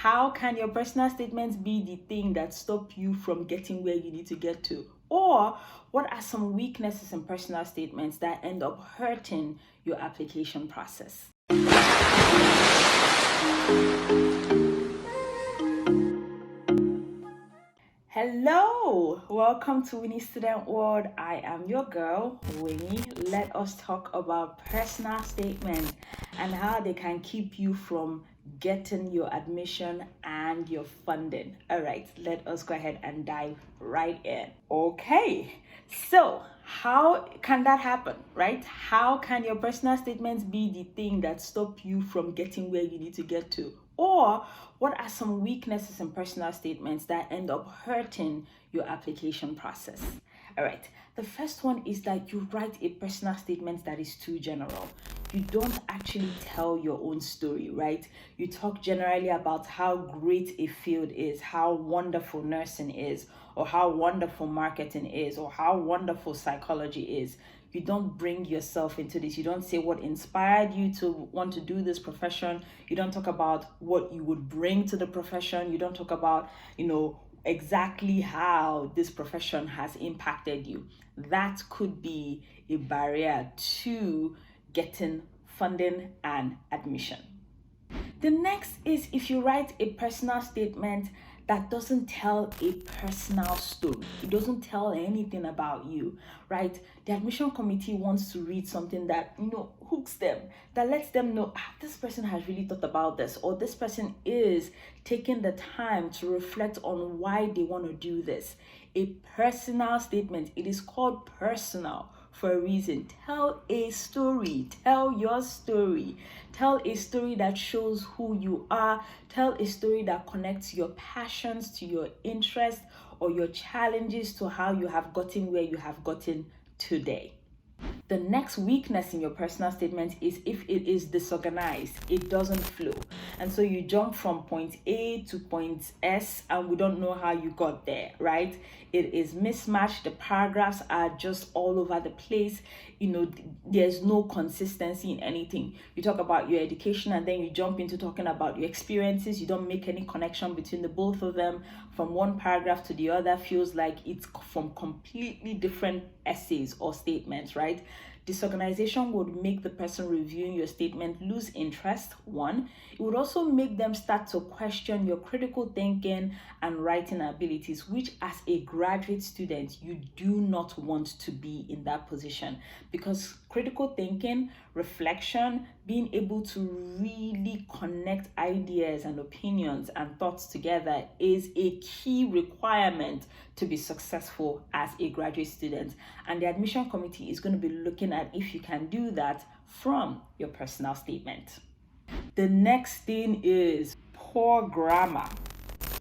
How can your personal statements be the thing that stop you from getting where you need to get to? Or what are some weaknesses in personal statements that end up hurting your application process? Hello, welcome to Winie Student World. I am your girl, Winie. Let us talk about personal statements and how they can keep you from getting your admission and your funding. All right, let us go ahead and dive right in. Okay, so how can that happen, right? How can your personal statements be the thing that stop you from getting where you need to get to? Or what are some weaknesses in personal statements that end up hurting your application process? All right, the first one is that you write a personal statement that is too general. You don't actually tell your own story, right? You talk generally about how great a field is, how wonderful nursing is, or how wonderful marketing is, or how wonderful psychology is. You don't bring yourself into this. You don't say what inspired you to want to do this profession. You don't talk about what you would bring to the profession. You don't talk about, exactly how this profession has impacted you. That could be a barrier to getting funding and admission. The next is if you write a personal statement that doesn't tell a personal story. It doesn't tell anything about you, right? The admission committee wants to read something that, hooks them, that lets them know, this person has really thought about this, or this person is taking the time to reflect on why they want to do this. A personal statement, it is called personal for a reason. Tell a story. Tell your story. Tell a story that shows who you are. Tell a story that connects your passions to your interests or your challenges to how you have gotten where you have gotten today. The next weakness in your personal statement is if it is disorganized, it doesn't flow. And so you jump from point A to point S and we don't know how you got there, right? It is mismatched. The paragraphs are just all over the place. There's no consistency in anything. You talk about your education and then you jump into talking about your experiences. You don't make any connection between the both of them. From one paragraph to the other feels like it's from completely different essays or statements, right? Disorganization would make the person reviewing your statement lose interest, one. It would also make them start to question your critical thinking and writing abilities, which as a graduate student, you do not want to be in that position, because critical thinking, reflection, being able to really connect ideas and opinions and thoughts together is a key requirement to be successful as a graduate student. And the admission committee is going to be looking at if you can do that from your personal statement. The next thing is poor grammar,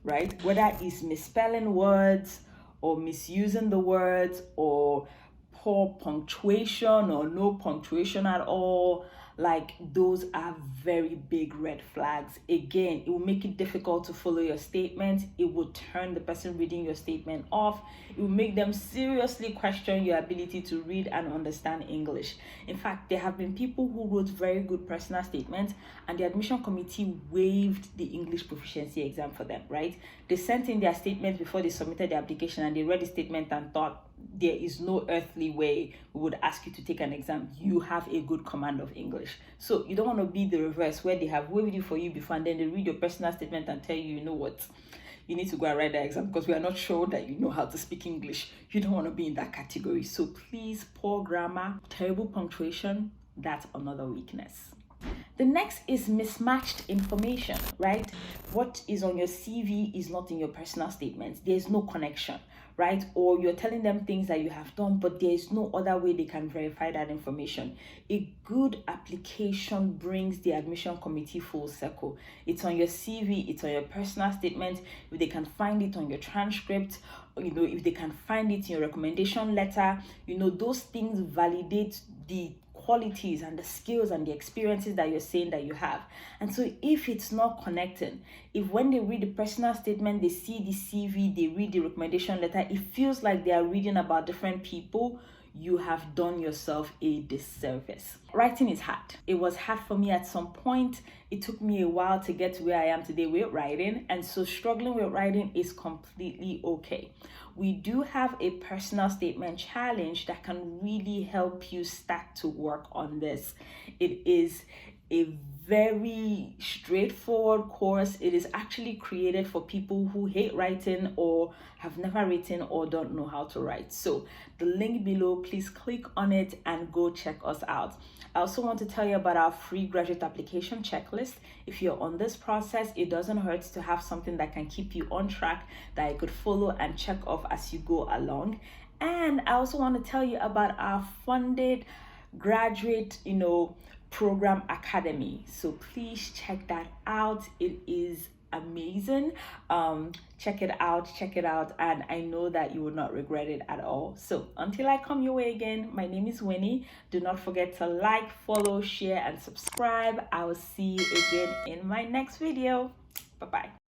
right? Whether it's misspelling words or misusing the words or poor punctuation or no punctuation at all, like those are very big red flags. Again, it will make it difficult to follow your statement. It will turn the person reading your statement off. It will make them seriously question your ability to read and understand English. In fact, there have been people who wrote very good personal statements and the admission committee waived the English proficiency exam for them, right? They sent in their statement before they submitted the application and they read the statement and thought, there is no earthly way we would ask you to take an exam. You have a good command of English. So you don't want to be the reverse where they have waived it for you before and then they read your personal statement and tell you, you know what, you need to go and write the exam because we are not sure that you know how to speak English. You don't want to be in that category. So please, poor grammar, terrible punctuation, that's another weakness. The next is mismatched information, right? What is on your CV is not in your personal statement. There's no connection, right? Or you're telling them things that you have done, but there's no other way they can verify that information. A good application brings the admission committee full circle. It's on your CV, it's on your personal statement. If they can find it on your transcript, if they can find it in your recommendation letter, those things validate the qualities and the skills and the experiences that you're saying that you have. And so if it's not connecting, if when they read the personal statement, they see the CV, they read the recommendation letter, it feels like they are reading about different people, you have done yourself a disservice. Writing is hard. It was hard for me at some point. It took me a while to get to where I am today with writing, and so struggling with writing is completely okay. We do have a personal statement challenge that can really help you start to work on this. It is a very straightforward course. It is actually created for people who hate writing or have never written or don't know how to write. So the link below, please click on it and go check us out. I also want to tell you about our free graduate application checklist. If you're on this process, it doesn't hurt to have something that can keep you on track, that you could follow and check off as you go along. And I also want to tell you about our funded graduate, program academy. So please check that out. It is amazing. Check it out, and I know that you will not regret it at all. So until I come your way again, my name is Winnie. Do not forget to like, follow, share, and subscribe. I will see you again in my next video. Bye bye.